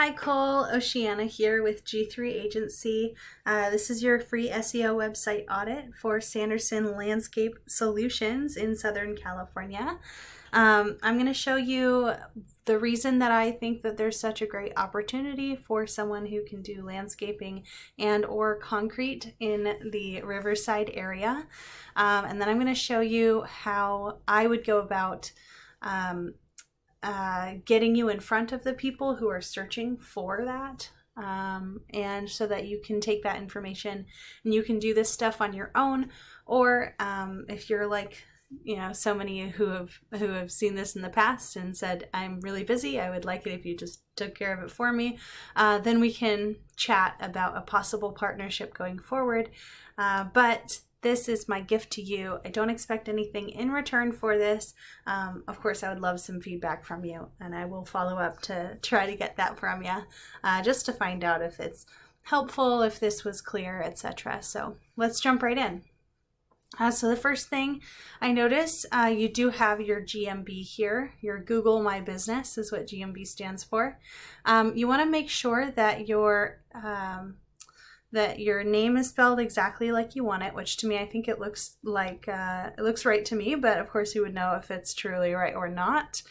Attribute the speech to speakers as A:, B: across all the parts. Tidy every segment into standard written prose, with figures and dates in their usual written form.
A: Hi Cole, Oceana here with G3 Agency. This is your free SEO website audit for Sanderson Landscape Solutions in Southern California. I'm going to show you the reason that I think that there's such a great opportunity for someone who can do landscaping and or concrete in the Riverside area. And then I'm going to show you how I would go about getting you in front of the people who are searching for that, and so that you can take that information and you can do this stuff on your own, or if you're like so many who have seen this in the past and said, I'm really busy, I would like it if you just took care of it for me, then we can chat about a possible partnership going forward. But this is my gift to you. I don't expect anything in return for this. Of course, I would love some feedback from you, and I will follow up to try to get that from you, just to find out if it's helpful, if this was clear, etc. So let's jump right in. So the first thing I notice, you do have your GMB here. Your Google My Business is what GMB stands for. You want to make sure that your name is spelled exactly like you want it, which to me, I think it looks like, it looks right to me, but of course you would know if it's truly right or not.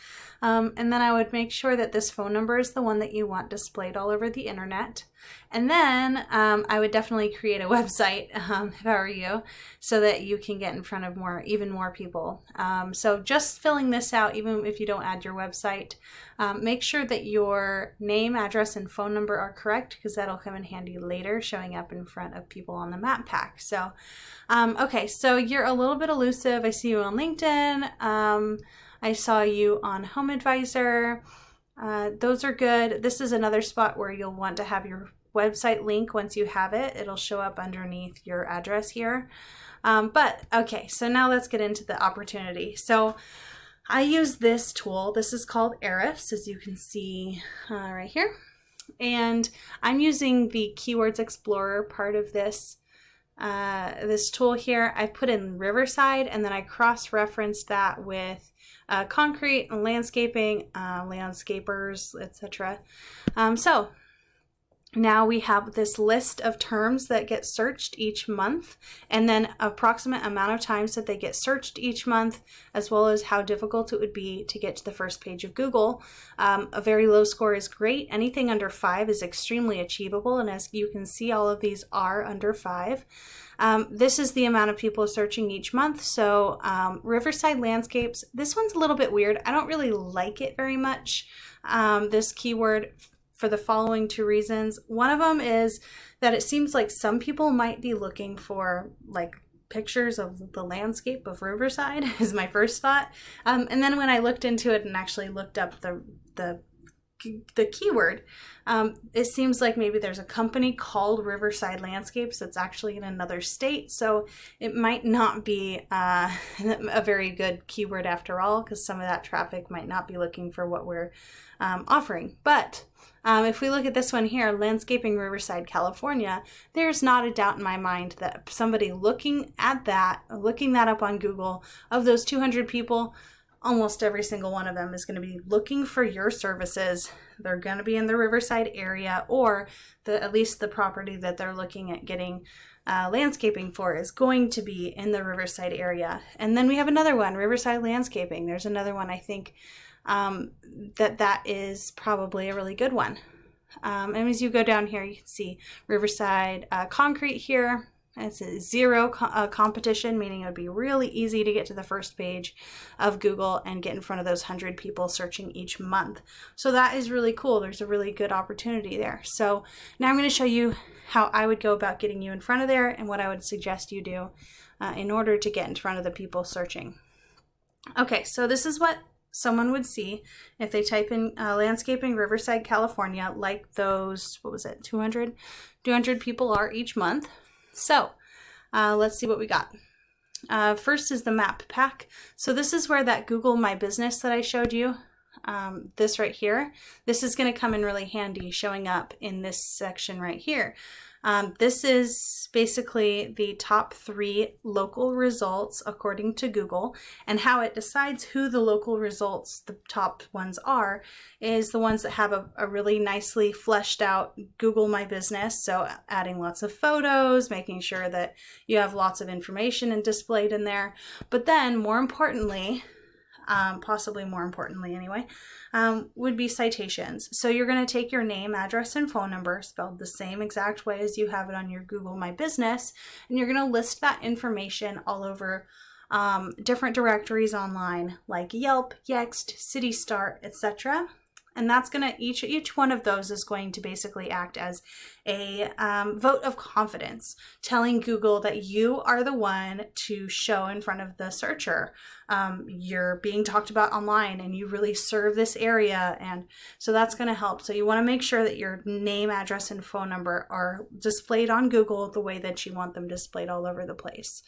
A: And then I would make sure that this phone number is the one that you want displayed all over the internet. And then I would definitely create a website if I were you, so that you can get in front of even more people. So just filling this out, even if you don't add your website, make sure that your name, address, and phone number are correct, because that'll come in handy later, showing up in front of people on the map pack. So, okay, so you're a little bit elusive. I see you on LinkedIn. I saw you on Home Advisor. Those are good. This is another spot where you'll want to have your website link. Once you have it, it'll show up underneath your address here. But okay, so now let's get into the opportunity. So I use this tool. This is called Ahrefs, as you can see right here. And I'm using the Keywords Explorer part of this tool here. I put in Riverside, and then I cross-referenced that with concrete and landscaping, landscapers, etc. So now we have this list of terms that get searched each month, and then approximate amount of times that they get searched each month, as well as how difficult it would be to get to the first page of Google. A very low score is great. Anything under 5 is extremely achievable, and as you can see, all of these are under 5. This is the amount of people searching each month. So Riverside Landscapes, this one's a little bit weird. I don't really like it very much, this keyword, for the following 2 reasons. One of them is that it seems like some people might be looking for like pictures of the landscape of Riverside is my first thought. And then when I looked into it and actually looked up the keyword, it seems like maybe there's a company called Riverside Landscapes that's actually in another state, so it might not be a very good keyword after all, because some of that traffic might not be looking for what we're offering. But if we look at this one here, Landscaping Riverside, California, there's not a doubt in my mind that somebody looking that up on Google, of those 200 people, almost every single one of them is going to be looking for your services. They're going to be in the Riverside area, or at least the property that they're looking at getting landscaping for is going to be in the Riverside area. And then we have another one, Riverside Landscaping. There's another one, I think, that is probably a really good one. And as you go down here, you can see Riverside Concrete here. It's a 0 competition, meaning it would be really easy to get to the first page of Google and get in front of those 100 people searching each month. So that is really cool. There's a really good opportunity there. So now I'm going to show you how I would go about getting you in front of there, and what I would suggest you do in order to get in front of the people searching. Okay, so this is what someone would see if they type in Landscaping Riverside, California, like those, 200 people are each month. So let's see what we got. First is the map pack. So this is where that Google My Business that I showed you, this right here, this is going to come in really handy, showing up in this section right here. This is basically the top 3 local results according to Google, and how it decides who the local results, the top ones are, is the ones that have a really nicely fleshed out Google My Business. So adding lots of photos, making sure that you have lots of information and displayed in there. But then more importantly, possibly more importantly anyway, would be citations. So you're going to take your name, address, and phone number spelled the same exact way as you have it on your Google My Business, and you're going to list that information all over different directories online like Yelp, Yext, CityStart, etc. And that's going to, each one of those is going to basically act as a vote of confidence, telling Google that you are the one to show in front of the searcher. You're being talked about online and you really serve this area. And so that's going to help. So you want to make sure that your name, address, and phone number are displayed on Google the way that you want them displayed all over the place.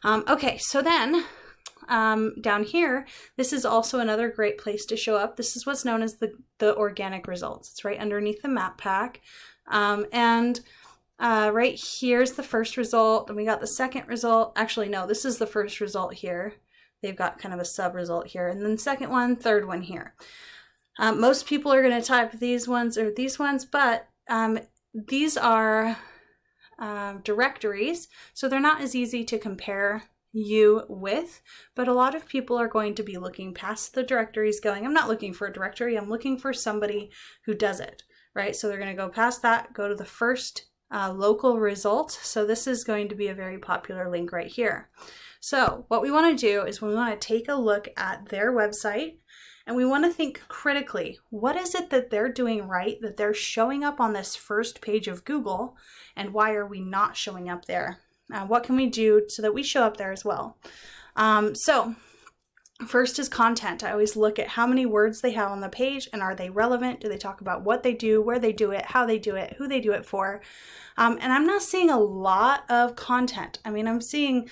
A: Okay, so then down here, this is also another great place to show up. This is what's known as the organic results. It's right underneath the map pack. Right here's the first result. Then we got the second result. Actually, no, this is the first result here. They've got kind of a sub result here. And then second one, third one here. Most people are going to type these ones or these ones, but these are directories. So they're not as easy to compare you with, but a lot of people are going to be looking past the directories going, I'm not looking for a directory, I'm looking for somebody who does it, right? So they're going to go past that, go to the first local result. So this is going to be a very popular link right here. So what we want to do is we want to take a look at their website and we want to think critically, what is it that they're doing right, that they're showing up on this first page of Google, and why are we not showing up there? What can we do so that we show up there as well? So first is content. I always look at how many words they have on the page and are they relevant? Do they talk about what they do, where they do it, how they do it, who they do it for? And I'm not seeing a lot of content. I mean, I'm seeing,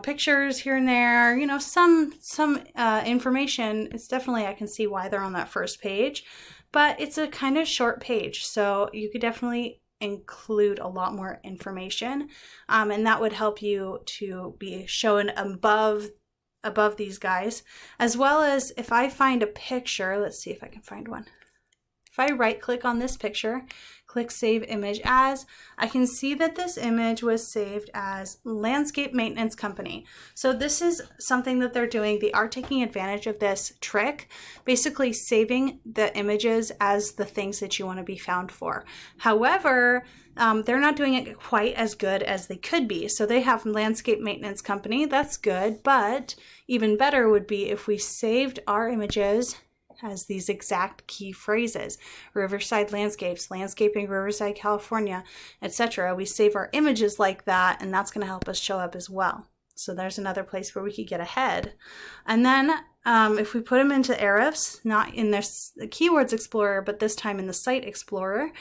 A: pictures here and there, some information. It's definitely, I can see why they're on that first page, but it's a kind of short page. So you could definitely include a lot more information, and that would help you to be shown above these guys, as well as if I find a picture. Let's see if I can find one. If I right click on this picture, click Save Image As, I can see that this image was saved as Landscape Maintenance Company. So this is something that they're doing. They are taking advantage of this trick, basically saving the images as the things that you want to be found for. However, they're not doing it quite as good as they could be. So they have Landscape Maintenance Company. That's good, but even better would be if we saved our images has these exact key phrases: Riverside Landscapes, Landscaping Riverside, California, etc. We save our images like that, and that's going to help us show up as well. So there's another place where we could get ahead. And then if we put them into Ahrefs, not in the Keywords Explorer, but this time in the Site Explorer,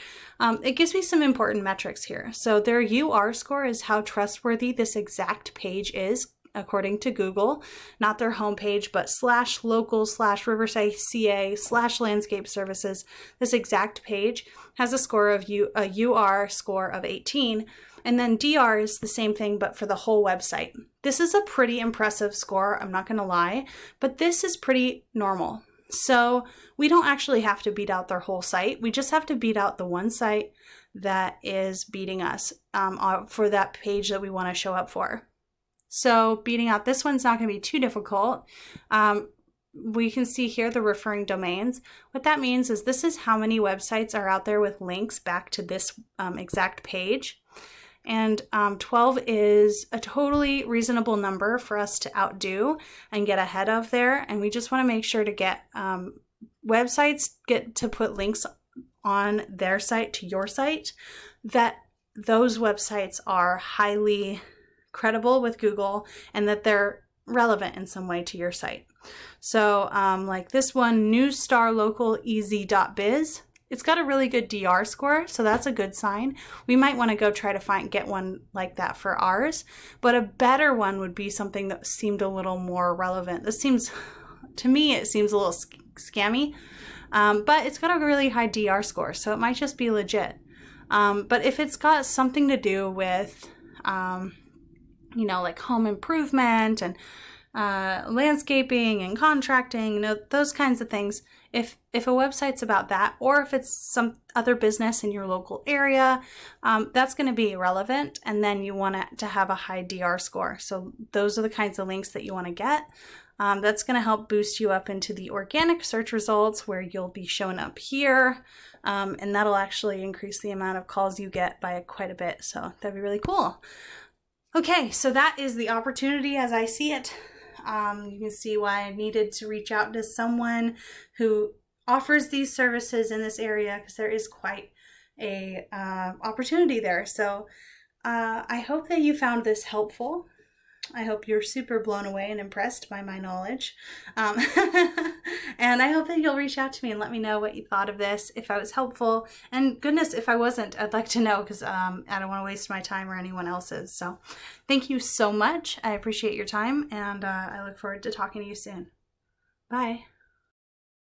A: it gives me some important metrics here. So their UR score is how trustworthy this exact page is, according to Google, not their homepage, but /local/Riverside CA /landscape services. This exact page has a score of a UR score of 18. And then DR is the same thing, but for the whole website. This is a pretty impressive score, I'm not going to lie, but this is pretty normal. So we don't actually have to beat out their whole site. We just have to beat out the one site that is beating us for that page that we want to show up for. So beating out this one's not going to be too difficult. We can see here the referring domains. What that means is this is how many websites are out there with links back to this exact page. And 12 is a totally reasonable number for us to outdo and get ahead of there. And we just want to make sure to get websites get to put links on their site to your site, that those websites are highly credible with Google and that they're relevant in some way to your site. So like this one, newstarlocaleasy.biz, it's got a really good DR score, so that's a good sign. We might want to go try to get one like that for ours, but a better one would be something that seemed a little more relevant. This seems, to me, it seems a little scammy, but it's got a really high DR score, so it might just be legit. But if it's got something to do with, like home improvement and landscaping and contracting, those kinds of things. If a website's about that, or if it's some other business in your local area, that's going to be relevant. And then you want it to have a high DR score. So those are the kinds of links that you want to get. That's going to help boost you up into the organic search results where you'll be showing up here. And that'll actually increase the amount of calls you get by quite a bit. So that'd be really cool. Okay, so that is the opportunity as I see it. You can see why I needed to reach out to someone who offers these services in this area, because there is quite a opportunity there. So I hope that you found this helpful. I hope you're super blown away and impressed by my knowledge. And I hope that you'll reach out to me and let me know what you thought of this, if I was helpful. And goodness, if I wasn't, I'd like to know, because I don't want to waste my time or anyone else's. So thank you so much. I appreciate your time, and I look forward to talking to you soon. Bye.